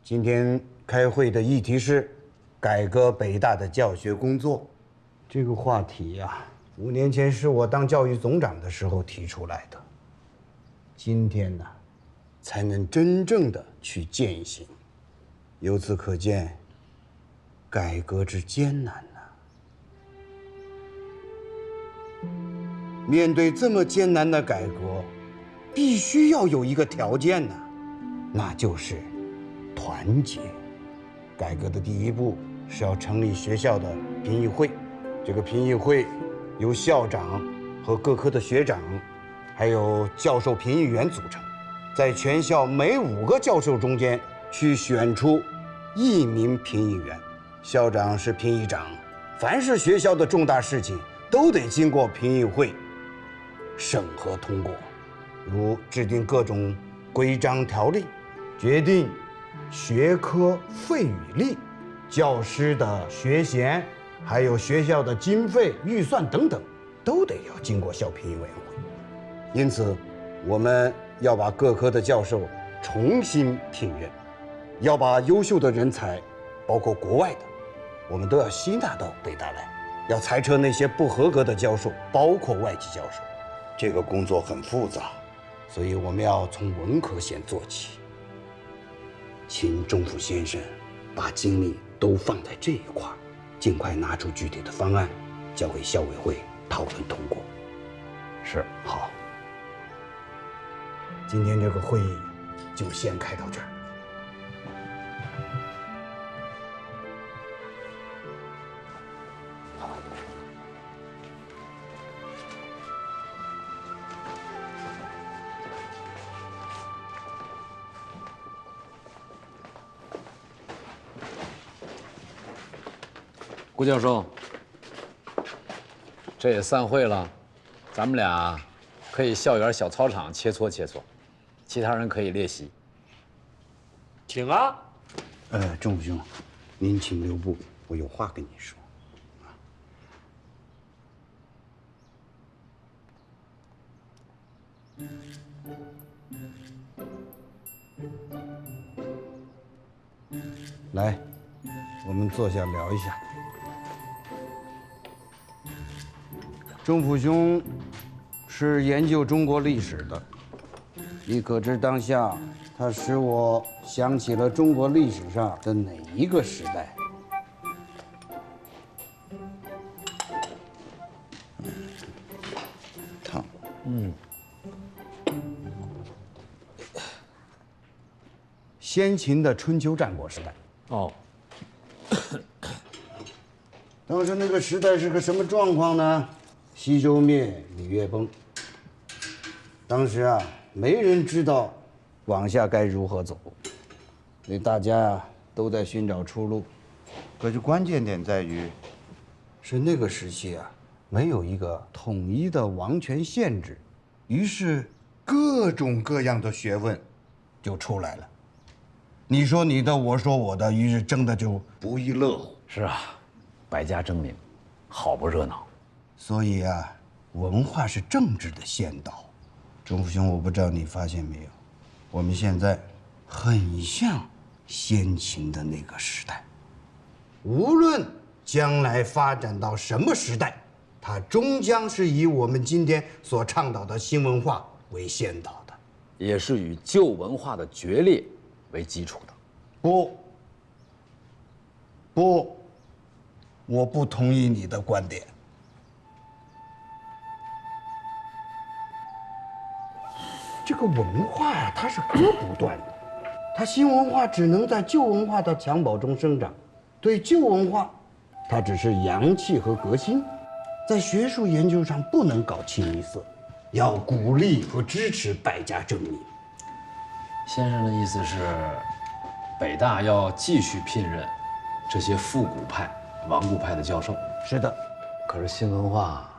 今天开会的议题是改革北大的教学工作。这个话题呀，5年前是我当教育总长的时候提出来的，今天呢，才能真正的去践行。由此可见，改革之艰难呐。面对这么艰难的改革，必须要有一个条件呐，那就是团结。改革的第一步是要成立学校的评议会，这个评议会由校长和各科的学长，还有教授评议员组成，在全校每5个教授中间去选出1名评议员，校长是评议长。凡是学校的重大事情都得经过评议会审核通过，如制定各种规章条例，决定学科费与利、教师的学衔，还有学校的经费预算等等，都得要经过校评议委员会。因此，我们要把各科的教授重新聘任，要把优秀的人才，包括国外的，我们都要吸纳到北大来，要裁撤那些不合格的教授，包括外籍教授。这个工作很复杂，所以我们要从文科先做起。请钟府先生把精力都放在这一块，尽快拿出具体的方案，交给校委会讨论通过。是。好，今天这个会议就先开到这儿。顾教授，这也散会了，咱们俩可以校园小操场切磋切磋，其他人可以列席。请啊！钟府兄，您请留步，我有话跟你说。来，我们坐下聊一下。钟府兄是研究中国历史的，你可知当下他使我想起了中国历史上的哪一个时代？烫。先秦的春秋战国时代。哦。当时那个时代是个什么状况呢？西周灭，礼乐崩。当时啊，没人知道往下该如何走，所以大家都在寻找出路。可是关键点在于，是那个时期啊，没有一个统一的王权限制，于是各种各样的学问就出来了。你说你的，我说我的，于是争的就不亦乐乎。是啊，百家争鸣，好不热闹。所以啊，文化是政治的先导。钟府兄，我不知道你发现没有，我们现在很像先秦的那个时代。无论将来发展到什么时代，它终将是以我们今天所倡导的新文化为先导的，也是以旧文化的决裂为基础的。不，我不同意你的观点。这个文化呀，它是割不断的，它新文化只能在旧文化的襁褓中生长，对旧文化，它只是扬弃和革新，在学术研究上不能搞清一色，要鼓励和支持百家争鸣。先生的意思是，北大要继续聘任这些复古派、顽固派的教授。是的，可是新文化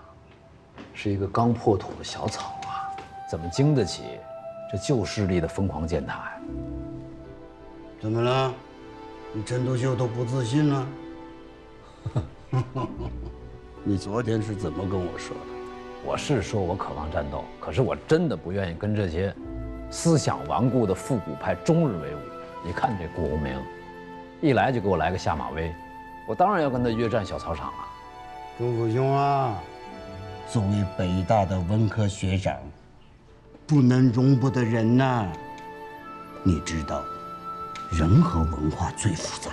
是一个刚破土的小草啊，怎么经得起这旧势力的疯狂践踏呀？怎么了？你陈独秀都不自信了？你昨天是怎么跟我说的？我是说我渴望战斗，可是我真的不愿意跟这些思想顽固的复古派终日为伍，你看这顾鸿铭，一来就给我来个下马威，我当然要跟他约战小操场啊。钟福兄啊，作为北大的文科学长，不能容不得人呐。你知道，人和文化最复杂，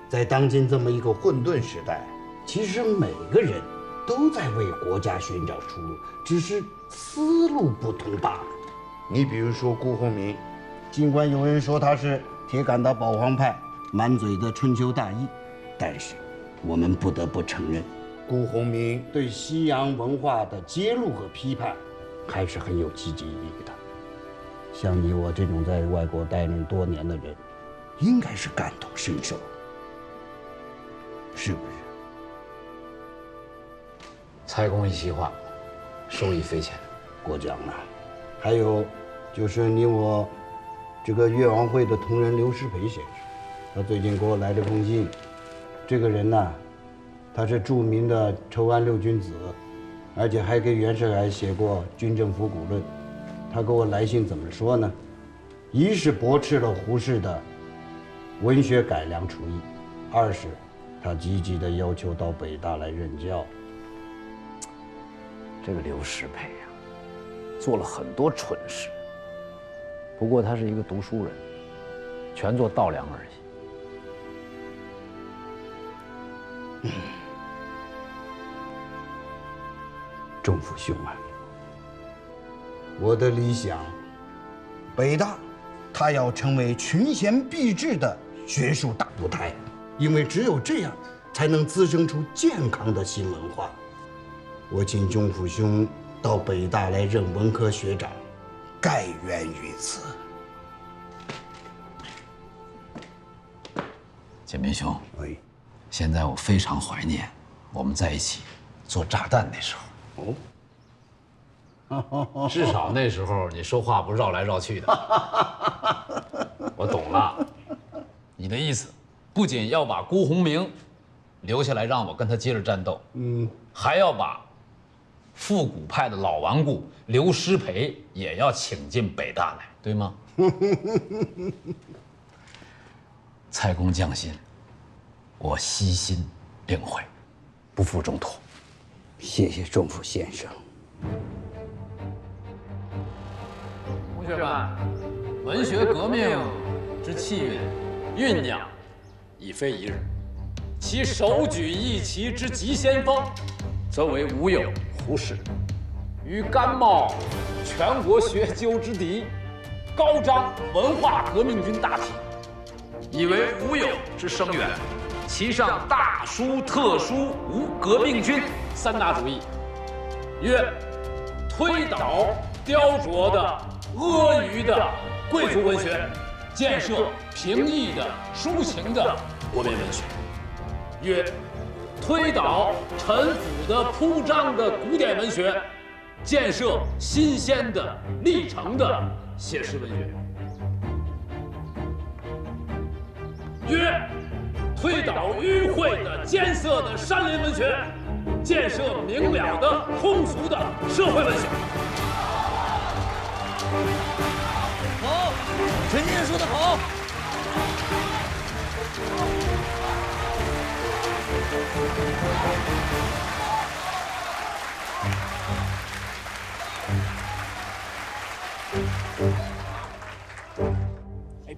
在当今这么一个混沌时代，其实每个人都在为国家寻找出路，只是思路不同罢了。你比如说顾鸿铭，尽管有人说他是铁杆的保皇派，满嘴的春秋大义，但是我们不得不承认，顾鸿铭对西洋文化的揭露和批判，还是很有积极意义的。像你我这种在外国待人多年的人，应该是感同身受，是不是？蔡公一席话，受益匪浅。过奖了。还有，就是你我这个越王会的同仁刘师培先生，他最近给我来了封信。这个人呢，他是著名的筹安六君子，而且还给袁世凯写过《军政府古论》。他给我来信怎么说呢？一是驳斥了胡适的文学改良刍议，二是他积极地要求到北大来任教。这个刘师培呀，做了很多蠢事，不过他是一个读书人，全做稻粱而已。钟福兄啊，我的理想，北大，它要成为群贤毕至的学术大舞台，因为只有这样，才能滋生出健康的新文化。我请钟福兄到北大来任文科学长，概源于此。建民兄，哎，现在我非常怀念我们在一起做炸弹那时候。哦，至少那时候你说话不绕来绕去的。我懂了，你的意思，不仅要把辜鸿铭留下来让我跟他接着战斗，还要把复古派的老顽固刘师培也要请进北大来，对吗？蔡公匠心，我悉心领会，不负重托。谢谢钟福先生。同学们，文学革命之气韵酝酿已非一日，其首举一旗之急先锋，则为吾友胡适，与甘冒全国学究之敌，高张文化革命军大体，以为吾友之声援。其上大书特书吾革命军三大主义，曰推倒雕琢的阿谀的贵族文学，建设平易的抒情的国民文学；曰推倒陈腐的铺张的古典文学，建设新鲜的历程的写实文学；曰推倒迂晦的艰涩的山林文学，建设明了的通俗的社会文学。好，陈先生说得好。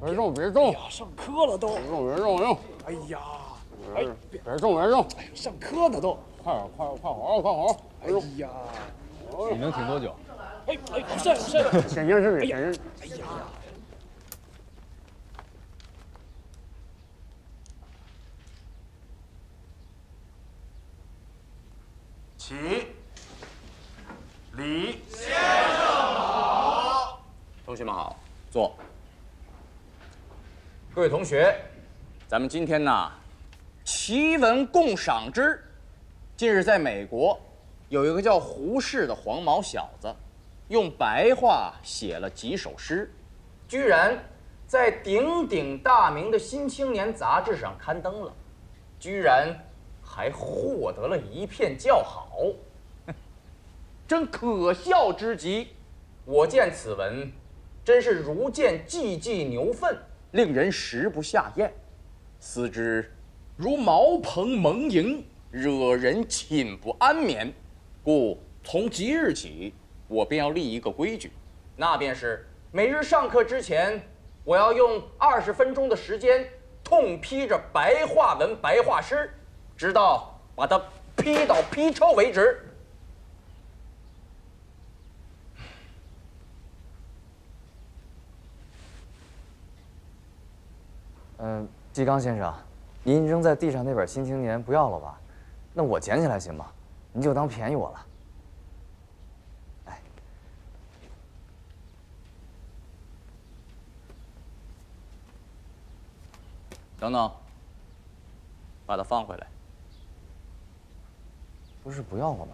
别动，别动！上课了都。别动，别动，别动！哎呀，哎，别动，别动！哎呦，上课了都。快点，快活，快活！哎呀，你能挺多久？哎，是。显形是显形。哎呀，起礼。先生好。同学们好，坐。各位同学，咱们今天呢，奇闻共赏之。近日在美国，有一个叫胡适的黄毛小子，用白话写了几首诗，居然在鼎鼎大名的《新青年》杂志上刊登了，居然还获得了一片叫好，真可笑之极。我见此文，真是如见寂寂牛粪，令人食不下咽，思之如茅棚蒙营，惹人寝不安眠。故从即日起，我便要立一个规矩，那便是每日上课之前，我要用20分钟的时间痛批着白话文、白话诗，直到把它批到批抽为止。季刚先生，您扔在地上那本《新青年》不要了吧？那我捡起来行吗？您就当便宜我了。哎，等等，把它放回来。不是不要了吗？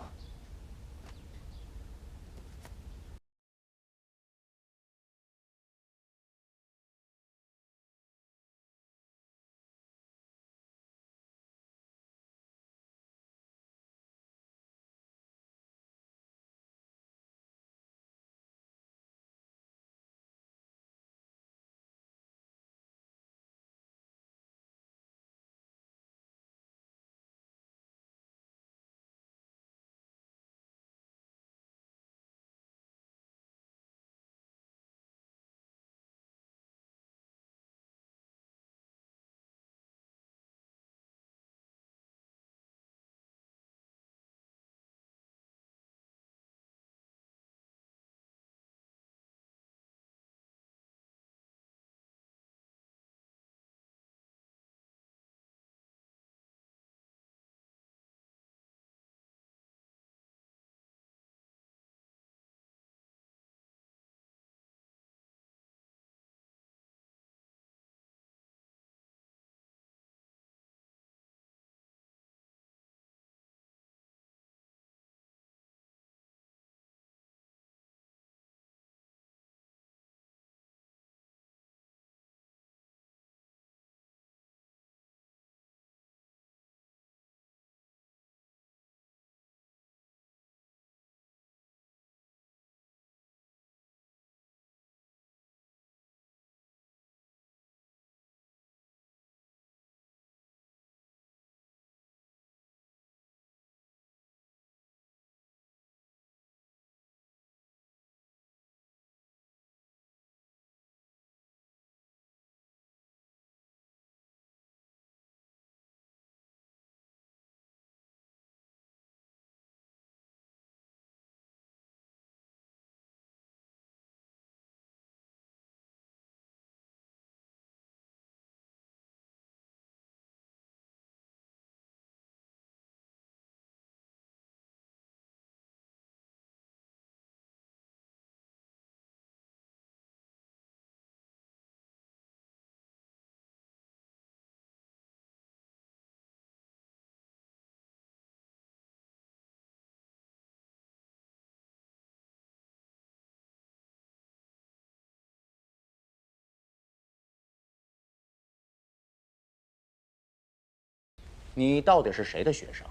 你到底是谁的学生？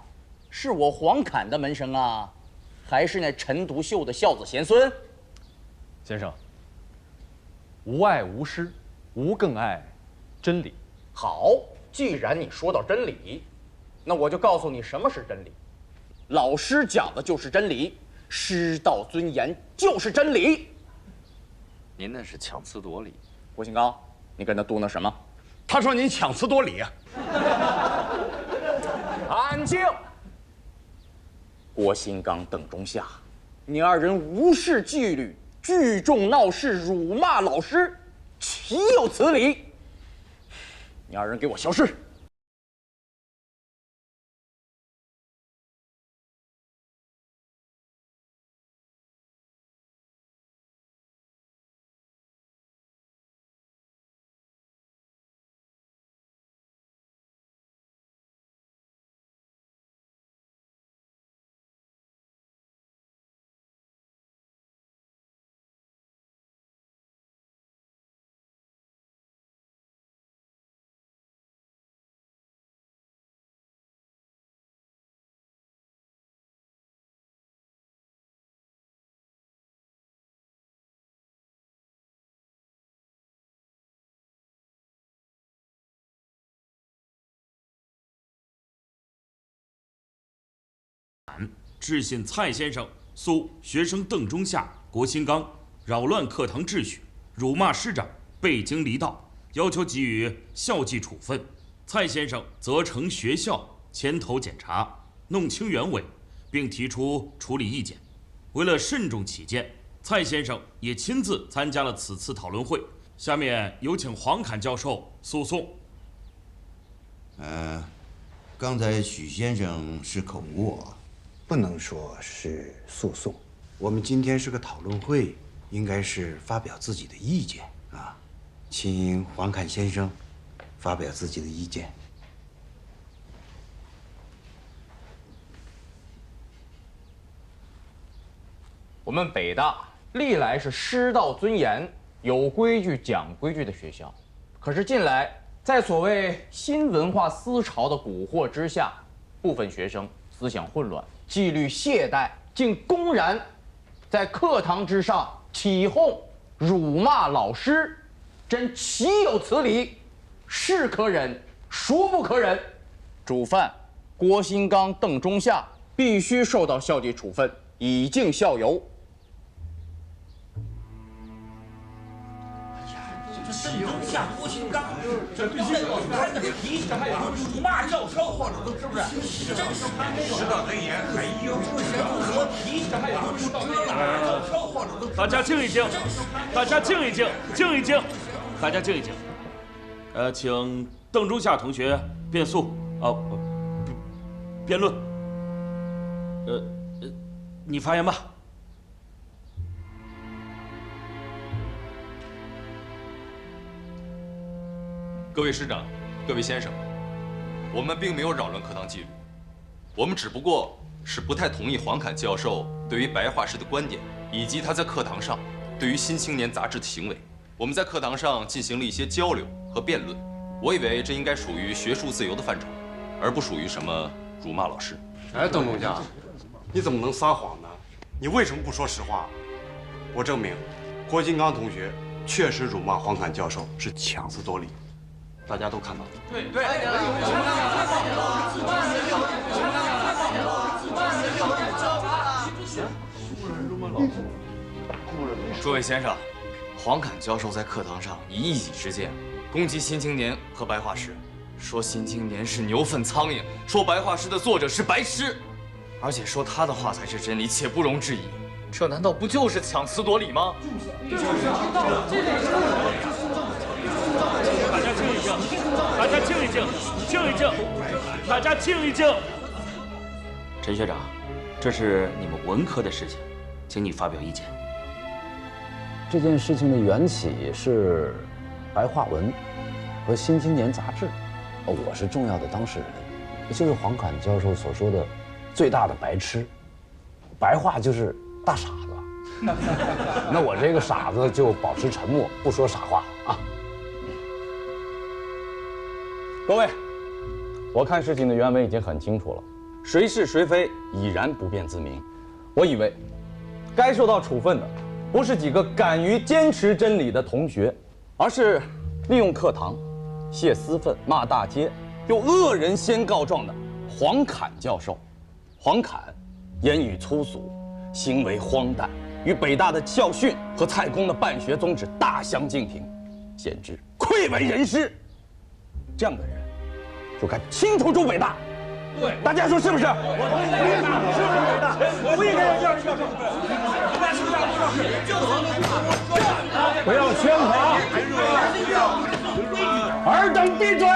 是我黄侃的门生啊，还是那陈独秀的孝子贤孙？先生，无爱无师，无更爱真理。好，既然你说到真理，那我就告诉你什么是真理。老师讲的就是真理，师道尊严就是真理。您那是强词夺理。郭新刚，你跟他嘟囔什么？他说您强词夺理啊！安静！郭新刚、邓中夏，你二人无视纪律，聚众闹事，辱骂老师，岂有此理！你二人给我消失！致信蔡先生，诉学生邓中夏、郭新刚扰乱课堂秩序，辱骂师长，背经离道，要求给予校纪处分。蔡先生责成学校牵头检查，弄清原委，并提出处理意见。为了慎重起见，蔡先生也亲自参加了此次讨论会。下面有请黄侃教授诉讼。刚才许先生是口误啊，不能说是诉讼。我们今天是个讨论会，应该是发表自己的意见啊，请黄侃先生发表自己的意见。我们北大历来是师道尊严、有规矩、讲规矩的学校，可是近来在所谓新文化思潮的蛊惑之下，部分学生思想混乱、纪律懈怠，竟公然在课堂之上起哄、辱骂老师，真岂有此理！是可忍，孰不可忍？主犯郭新刚、邓中夏必须受到校纪处分，以儆效尤。下郭新刚，这对他的脾气还有辱骂教授，是不是？师道尊严还有不学不说脾气还有辱骂教授，大家静一静，大家静一静，静一静，大家静一静。请邓中夏同学辩诉辩论。你发言吧。各位师长，各位先生，我们并没有扰乱课堂纪律，我们只不过是不太同意黄侃教授对于白话诗的观点，以及他在课堂上对于《新青年》杂志的行为。我们在课堂上进行了一些交流和辩论，我以为这应该属于学术自由的范畴，而不属于什么辱骂老师。哎，邓中夏，你怎么能撒谎呢？你为什么不说实话？我证明，郭金刚同学确实辱骂黄侃教授是强词夺理。大家都看到了。对。诸位先生，黄侃教授在课堂上以一己之见攻击《新青年》和白话诗，说《新青年》是牛粪苍蝇，说白话诗的作者是白痴，而且说他的话才是真理，且不容置疑。这难道不就是强词夺理吗？大家静一静，大家静一静，静一静，大家静一静。陈学长，这是你们文科的事情，请你发表意见。这件事情的缘起是白话文和《新青年》杂志，我是重要的当事人，也就是黄侃教授所说的最大的白痴，白话就是大傻子。那我这个傻子就保持沉默，不说傻话啊。各位，我看事情的原委已经很清楚了，谁是谁非已然不辩自明。我以为，该受到处分的不是几个敢于坚持真理的同学，而是利用课堂泄私愤、骂大街又恶人先告状的黄侃教授。黄侃言语粗俗，行为荒诞，与北大的校训和蔡公的办学宗旨大相径庭，简直愧为人师。这样的人就该清除出北大。对，大家说是不是？我也该让教授。不要喧哗，尔等闭嘴！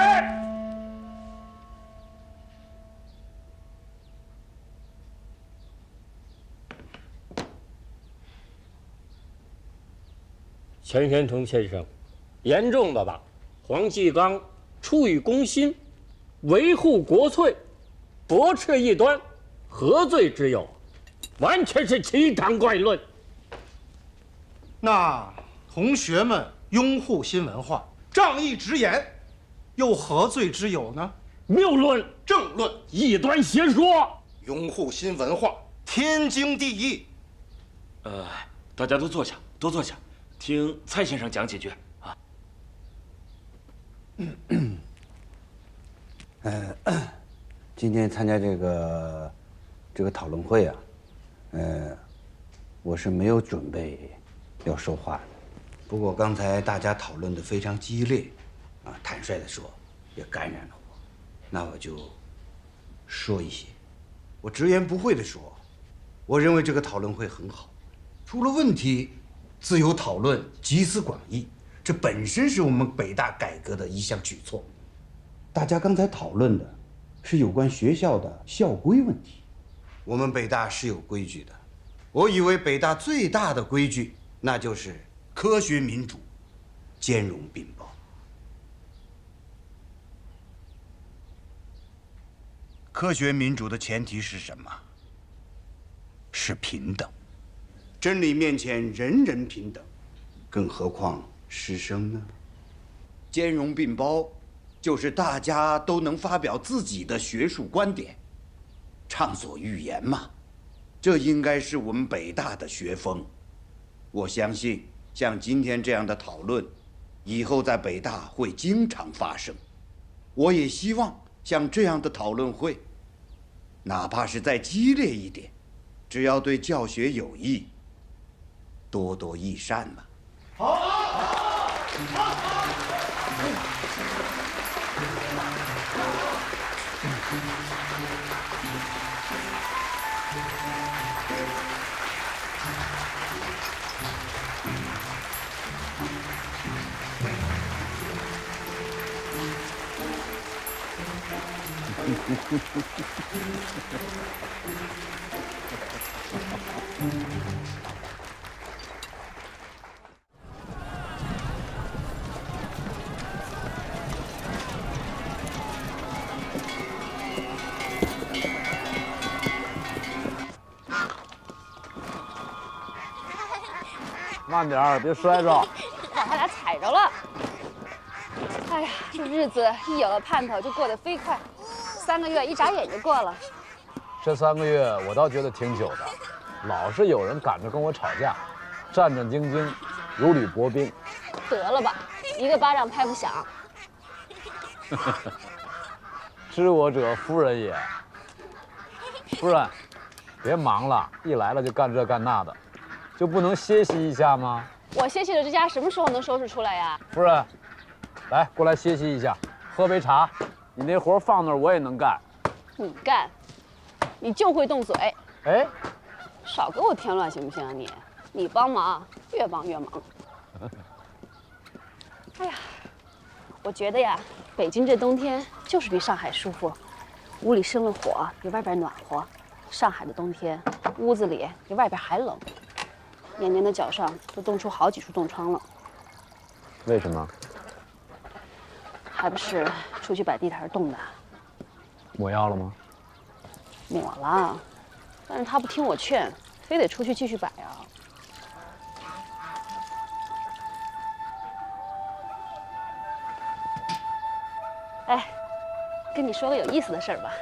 钱玄同先生，严重的把黄继刚出于公心，维护国粹，驳斥异端，何罪之有？完全是奇谈怪论。那同学们拥护新文化，仗义直言，又何罪之有呢？谬论、政论、异端邪说，拥护新文化，天经地义。大家都坐下，都坐下，听蔡先生讲几句啊。今天参加这个这个讨论会啊，我是没有准备要说话的。不过刚才大家讨论的非常激烈，啊，坦率地说，也感染了我。那我就说一些。我直言不讳地说，我认为这个讨论会很好，出了问题，自由讨论，集思广益，这本身是我们北大改革的一项举措。大家刚才讨论的是有关学校的校规问题。我们北大是有规矩的，我以为北大最大的规矩，那就是科学民主，兼容并包。科学民主的前提是什么？是平等。真理面前人人平等，更何况师生呢？兼容并包，就是大家都能发表自己的学术观点，畅所欲言嘛。这应该是我们北大的学风。我相信，像今天这样的讨论，以后在北大会经常发生。我也希望像这样的讨论会，哪怕是再激烈一点，只要对教学有益，多多益善嘛。慢点儿，别摔着。把他俩踩着了。哎呀，这日子一有了盼头就过得飞快，3个月一眨眼就过了。这3个月我倒觉得挺久的，老是有人赶着跟我吵架，战战兢兢，如履薄冰。得了吧，一个巴掌拍不响。知我者夫人也。夫人，别忙了，一来了就干这干那的，就不能歇息一下吗？我歇息了，这家什么时候能收拾出来呀？夫人，来过来歇息一下，喝杯茶。你那活放那儿我也能干。你干，你就会动嘴。哎，少给我添乱行不行啊你？你帮忙，越帮越忙。哎呀，我觉得呀，北京这冬天就是比上海舒服，屋里生了火，比外边暖和。上海的冬天，屋子里比外边还冷，年年的脚上都冻出好几处冻疮了。为什么？还不是出去摆地摊冻的。抹药了吗？抹了，但是他不听我劝，非得出去继续摆啊。哎，跟你说个有意思的事儿吧，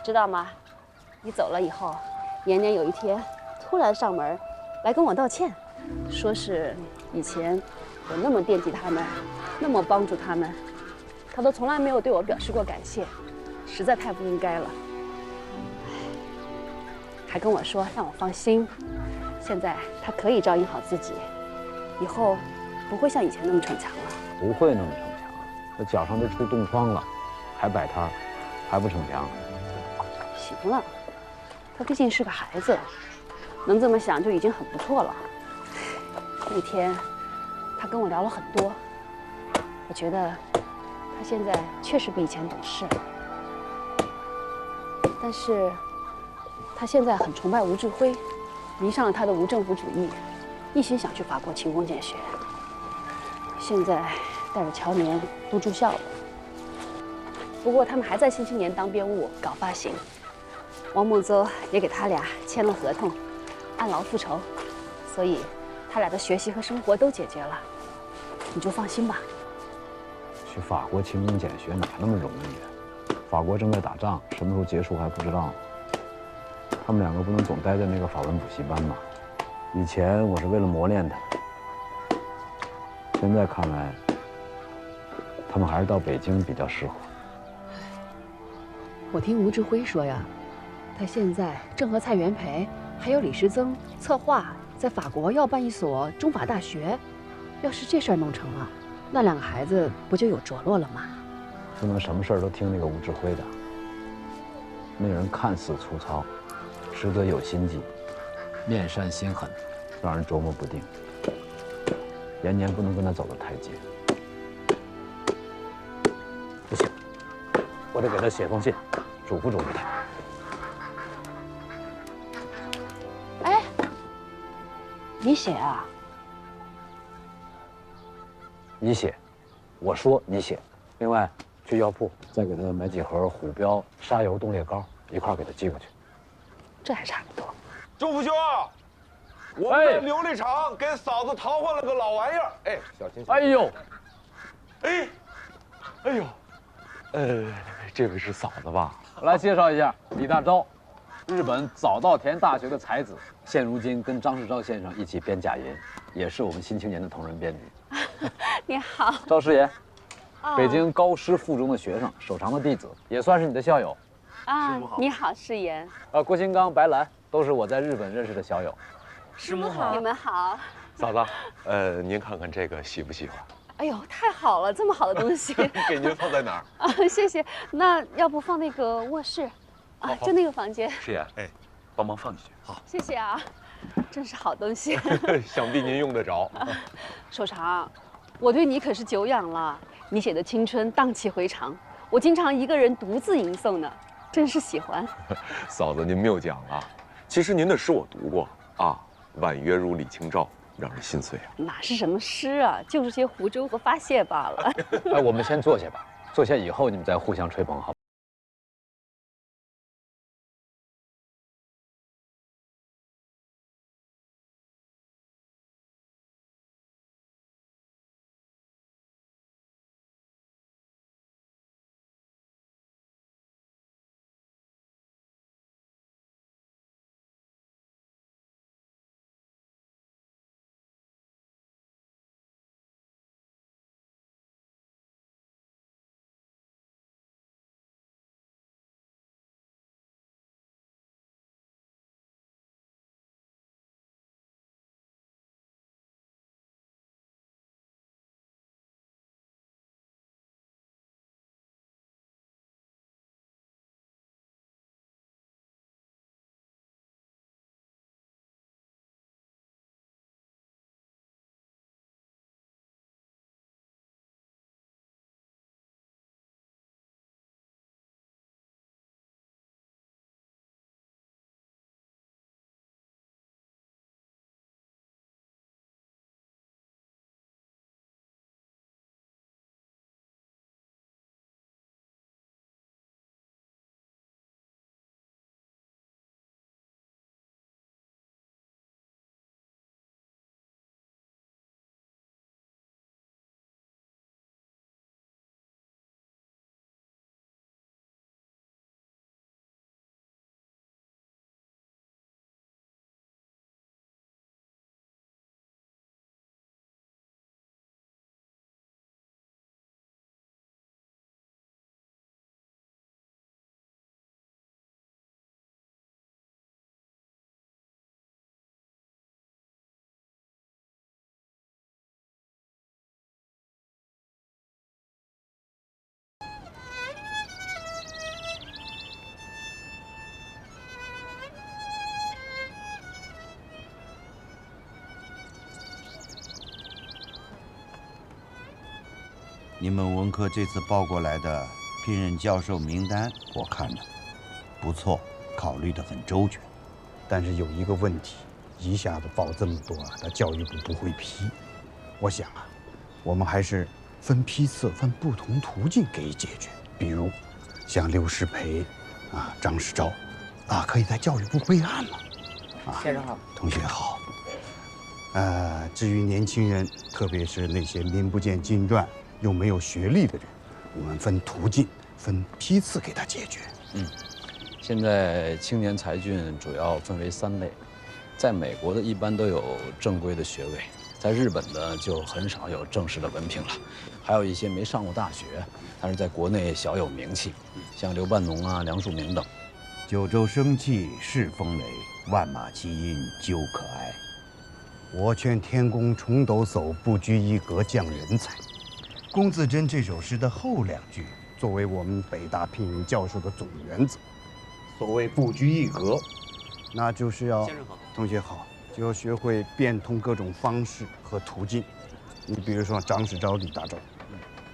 知道吗？你走了以后，年年有一天突然上门来跟我道歉，说是以前我那么惦记他们，那么帮助他们，他都从来没有对我表示过感谢，实在太不应该了。还跟我说让我放心，现在他可以照应好自己，以后不会像以前那么逞强了。不会那么逞强，这脚上都出冻疮了，还摆摊儿，还不逞强？行了，他毕竟是个孩子，能这么想就已经很不错了。那天他跟我聊了很多，我觉得他现在确实比以前懂事，但是他现在很崇拜吴志辉，迷上了他的无政府主义，一心想去法国勤工俭学。现在带着乔年都住校了，不过他们还在新青年当编务搞发行。王孟邹也给他俩签了合同，按劳复酬，所以他俩的学习和生活都解决了。你就放心吧。去法国勤工俭学哪那么容易？法国正在打仗，什么时候结束还不知道呢。他们2个不能总待在那个法文补习班嘛。以前我是为了磨练他们，现在看来，他们还是到北京比较适合。我听吴志辉说呀，他他现在正和蔡元培还有李时增策划在法国要办一所中法大学。要是这事儿弄成了，那2个孩子不就有着落了吗？不能什么事儿都听那个吴志辉的。那人看似粗糙，实则有心计，面善心狠，让人琢磨不定。延年不能跟他走得太近。不行，我得给他写封信，嘱咐嘱咐他。哎，你写啊？你写，我说你写。另外，去药铺再给他买几盒虎标沙油冻裂膏，一块给他寄过去。这还差不多。祝福兄，我们在琉璃厂给嫂子淘换了个老玩意儿。哎，小心！哎呦，哎呦，这位是嫂子吧？我来介绍一下，李大钊，日本早稻田大学的才子，现如今跟张世钊先生一起编假银，也是我们《新青年》的同仁编辑。你好，赵师爷，北京高师附中的学生，首长的弟子，也算是你的校友。啊，你好，世言。郭新刚、白兰都是我在日本认识的校友。师母好，你们好。嫂子，您看看这个喜不喜欢？哎呦，太好了，这么好的东西。给您放在哪儿？啊，谢谢。那要不放那个卧室，啊，就那个房间。师爷，帮忙放进去。好，谢谢啊，真是好东西。想必您用得着。首长，我对你可是久仰了。你写的青春荡气回肠，我经常一个人独自吟诵呢，真是喜欢。嫂子，您谬讲了。其实您的诗我读过啊，婉约如李清照，让人心碎啊。哪是什么诗啊，就是些胡诌和发泄罢了。哎，我们先坐下吧，坐下以后你们再互相吹捧，好。你们文科这次报过来的聘任教授名单，我看了，不错，考虑得很周全。但是有一个问题，一下子报这么多啊，他教育部不会批。我想啊，我们还是分批次、分不同途径给予解决。比如，像刘世培，啊，张世钊，啊，可以在教育部备案了。啊，先生好，同学好。至于年轻人，特别是那些名不见经传又没有学历的人，我们分途径、分批次给他解决。现在青年才俊主要分为3类，在美国的一般都有正规的学位，在日本的就很少有正式的文凭了，还有一些没上过大学，但是在国内小有名气，像刘半农啊、梁漱溟等。九州生气恃风雷，万马齐喑究可哀。我劝天公重抖擞，不拘一格降人才。龚自珍这首诗的后2句，作为我们北大聘任教授的总原则。所谓不拘一格，那就是要同学好，就要学会变通各种方式和途径。你比如说张世钊、李大钊，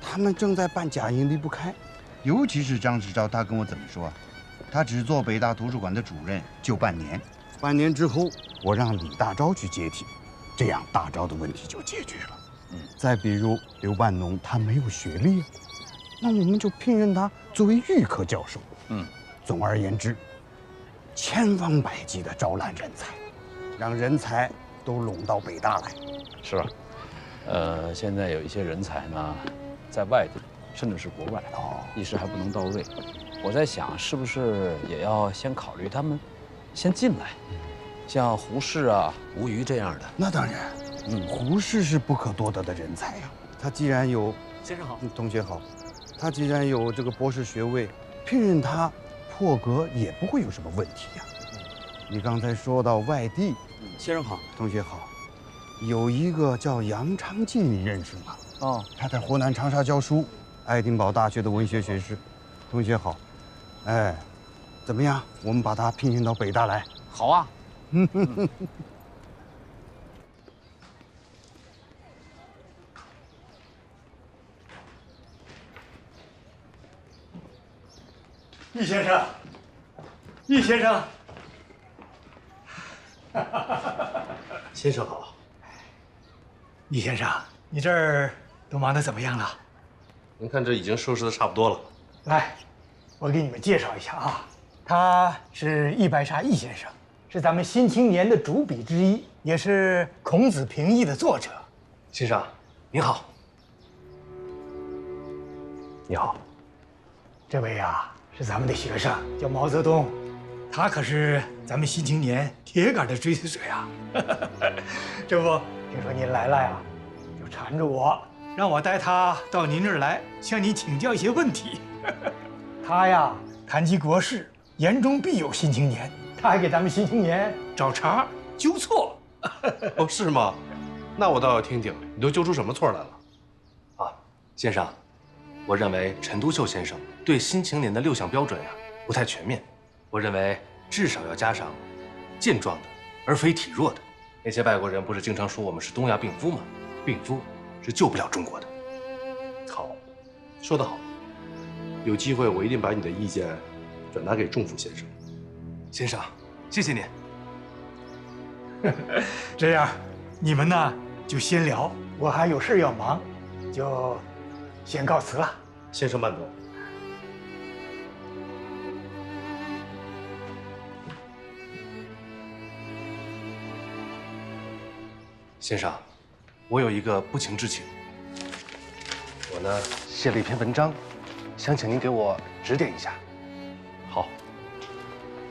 他们正在办假音离不开。尤其是张世钊，他跟我怎么说？他只做北大图书馆的主任就半年，半年之后我让李大钊去接替，这样大钊的问题就解决了。再比如刘半农，他没有学历啊，那我们就聘任他作为预科教授。总而言之，千方百计地招揽人才，让人才都拢到北大来。是啊，现在有一些人才呢，在外地，甚至是国外，一时还不能到位。我在想，是不是也要先考虑他们先进来，像胡适啊、吴虞这样的。那当然，胡适是不可多得的人才呀。他既然有，先生好，同学好，他既然有这个博士学位，聘任他破格也不会有什么问题呀。你刚才说到外地，先生好，同学好，有一个叫杨昌济，你认识吗？哦，他在湖南长沙教书，爱丁堡大学的文学学士。同学好，哎，怎么样？我们把他聘请到北大来。好啊。易先生，易先生，先生好。易先生，你这儿都忙得怎么样了？您看这已经收拾的差不多了。来，我给你们介绍一下啊，他是易白沙易先生，是咱们《新青年》的主笔之一，也是《孔子评议》的作者。先生，您好。你好。这位啊，是咱们的学生，叫毛泽东，他可是咱们《新青年》铁杆的追随者呀。这不，听说您来了呀，就缠着我，让我带他到您这儿来，向您请教一些问题。他呀，谈及国事，言中必有《新青年》，他还给咱们《新青年》找茬纠错。哦，是吗？那我倒要听听，你都揪出什么错来了？啊，先生，我认为陈独秀先生对《新青年》的6项标准呀不太全面。我认为至少要加上健壮的，而非体弱的。那些外国人不是经常说我们是东亚病夫吗？病夫是救不了中国的。好，说得好。有机会我一定把你的意见转达给仲甫先生。先生，谢谢您。这样，你们呢就先聊，我还有事要忙，就先告辞了。先生慢走。先生，我有一个不情之请。我呢写了一篇文章，想请您给我指点一下。好。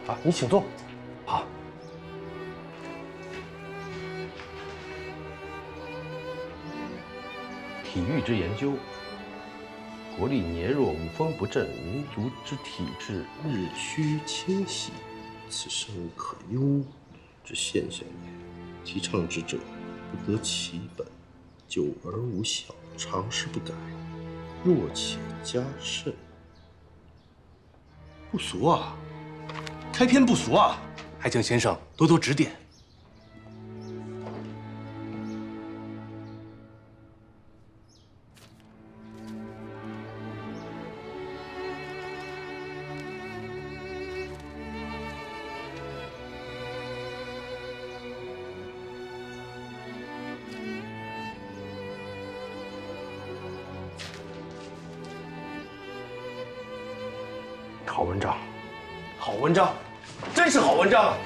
啊，你请坐。好。体育之研究，国力年弱，五风不振，民族之体制日趋倾徙，此生可忧之现象也。提倡之者，不得其本，久而无效，长事不改，弱且加甚。不俗啊，开篇不俗啊，还请先生多多指点。好文章，好文章，真是好文章啊！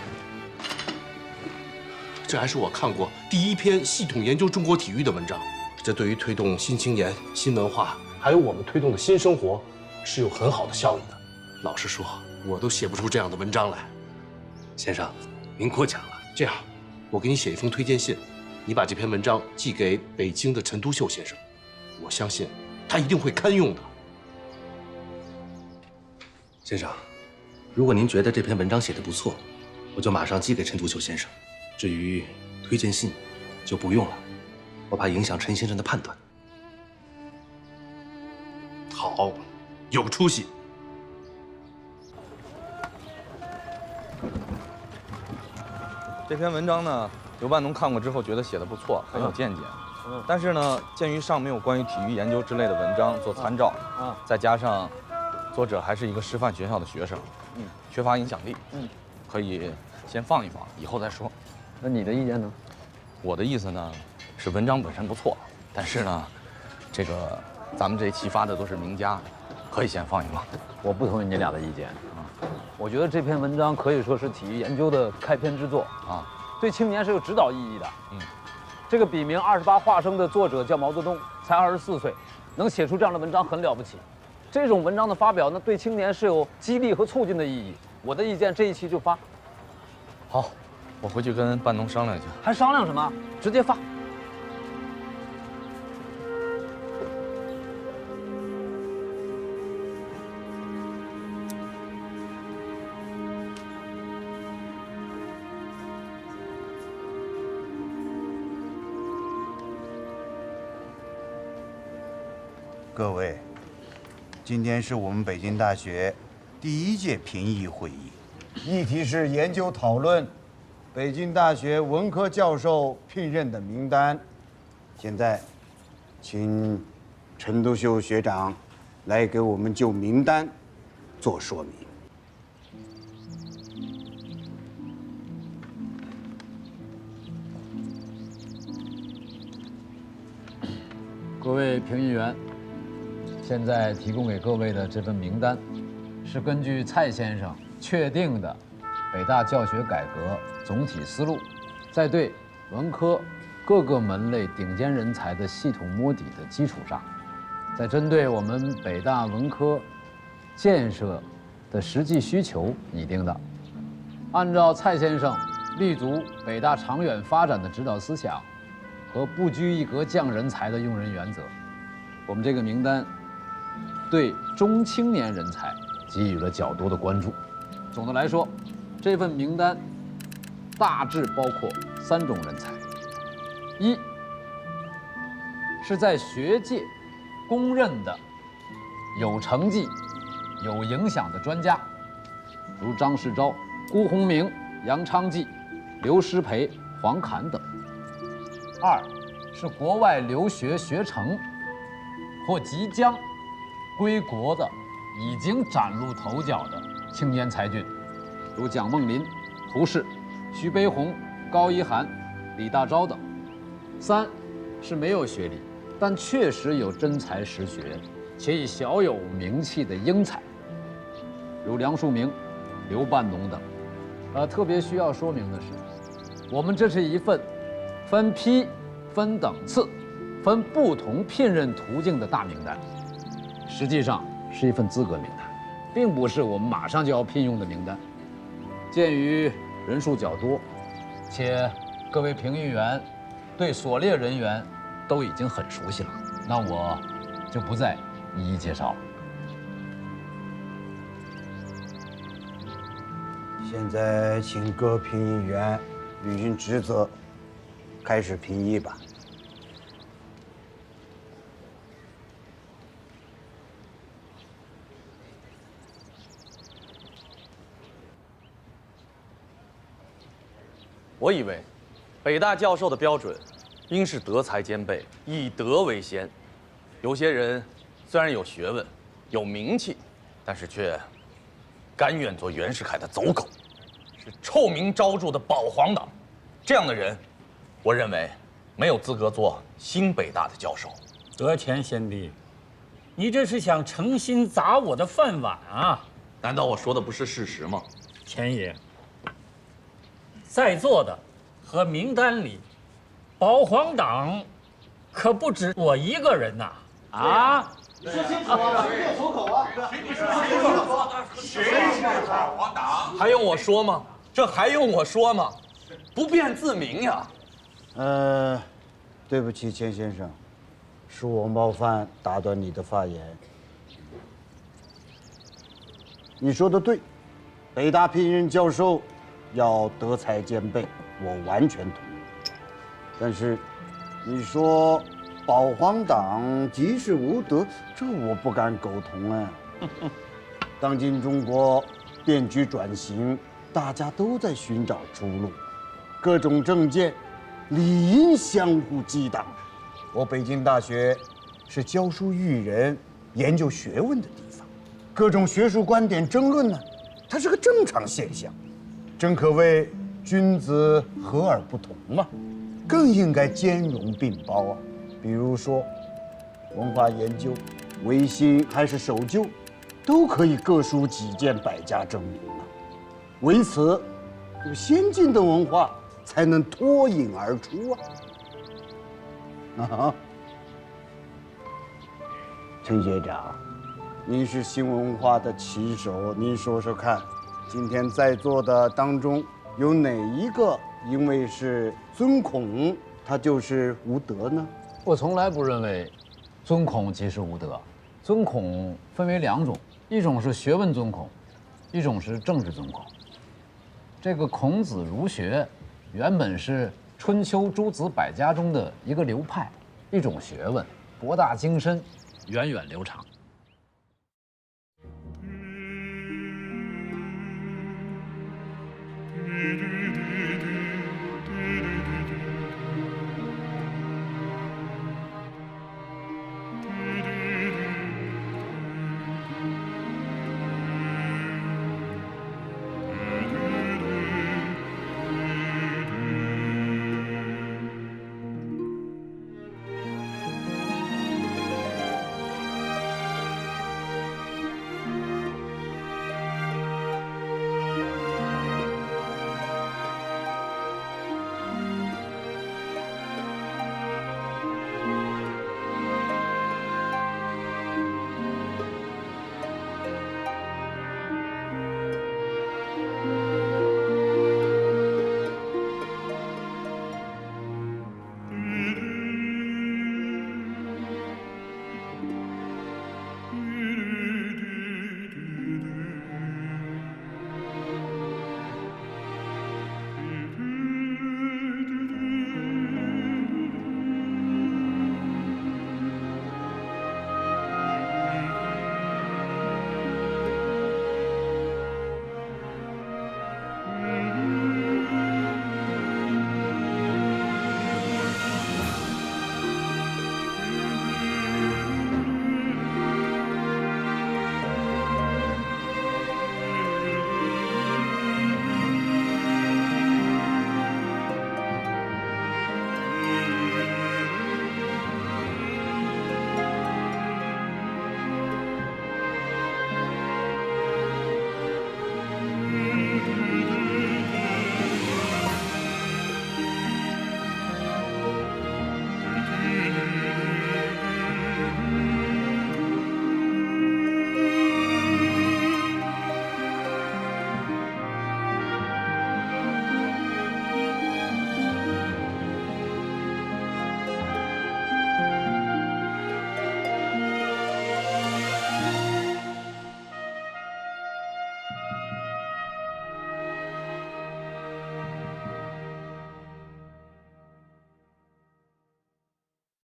这还是我看过第一篇系统研究中国体育的文章。这对于推动新青年、新文化，还有我们推动的新生活，是有很好的效益的。老实说，我都写不出这样的文章来。先生，您过奖了。这样，我给你写一封推荐信，你把这篇文章寄给北京的陈独秀先生，我相信他一定会堪用的。先生，如果您觉得这篇文章写得不错，我就马上寄给陈独秀先生。至于推荐信，就不用了，我怕影响陈先生的判断。好，有出息。这篇文章呢，刘半农看过之后觉得写得不错，很有见解。但是呢，鉴于上没有关于体育研究之类的文章做参照，再加上作者还是一个师范学校的学生，缺乏影响力，可以先放一放，以后再说。那你的意见呢？我的意思呢，是文章本身不错，但是呢，这个咱们这一期发的都是名家，可以先放一放。我不同意你俩的意见啊。我觉得这篇文章可以说是体育研究的开篇之作啊，对青年是有指导意义的。这个笔名28化生的作者叫毛泽东，才24岁，能写出这样的文章很了不起。这种文章的发表呢，对青年是有激励和促进的意义。我的意见这一期就发。好，我回去跟半农商量一下。还商量什么？直接发。各位，今天是我们北京大学第1届评议会议，议题是研究讨论北京大学文科教授聘任的名单。现在，请陈独秀学长来给我们就名单做说明。各位评议员，现在提供给各位的这份名单，是根据蔡先生确定的北大教学改革总体思路，在对文科各个门类顶尖人才的系统摸底的基础上，在针对我们北大文科建设的实际需求拟定的。按照蔡先生立足北大长远发展的指导思想和不拘一格降人才的用人原则，我们这个名单对中青年人才给予了较多的关注。总的来说，这份名单大致包括3种人才：一是在学界公认的有成绩、有影响的专家，如张世钊、辜鸿铭、杨昌济、刘师培、黄侃等；二是国外留学学成或即将归国的、已经崭露头角的青年才俊，如蒋梦麟、胡适、徐悲鸿、高一涵、李大钊等；三是没有学历，但确实有真才实学且已小有名气的英才，如梁漱溟、刘半农等。特别需要说明的是，我们这是一份分批、分等次、分不同聘任途径的大名单，实际上是一份资格名单，并不是我们马上就要聘用的名单。鉴于人数较多，且各位评议员对所列人员都已经很熟悉了，那我就不再一一介绍了。现在请各评议员履行职责，开始评议吧。我以为，北大教授的标准，应是德才兼备，以德为先。有些人虽然有学问、有名气，但是却甘愿做袁世凯的走狗，是臭名昭著的保皇党。这样的人，我认为没有资格做新北大的教授。德全贤弟，你这是想诚心砸我的饭碗啊？难道我说的不是事实吗？钱爷，在座的和名单里，保皇党可不止我一个人呐！啊！说清楚啊！谁别出口啊！谁是保皇党？还用我说吗？这还用我说吗？不辩自明呀！对不起，钱先生，是我冒犯打断你的发言。你说的对，北大聘任教授要德才兼备，我完全同意。但是，你说保皇党即是无德，这我不敢苟同哎。当今中国变局转型，大家都在寻找出路，各种政见理应相互激荡。我北京大学是教书育人、研究学问的地方，各种学术观点争论呢，它是个正常现象，正可谓君子和而不同嘛，更应该兼容并包啊。比如说，文化研究、维新还是守旧，都可以各抒己见，百家争鸣啊。为此，这个先进的文化才能脱颖而出啊！陈学长，您是新文化的旗手，您说说看，今天在座的当中有哪一个因为是尊孔，他就是无德呢？我从来不认为尊孔即是无德。尊孔分为两种，一种是学问尊孔，一种是政治尊孔。这个孔子儒学原本是春秋诸子百家中的一个流派，一种学问，博大精深，源远流长。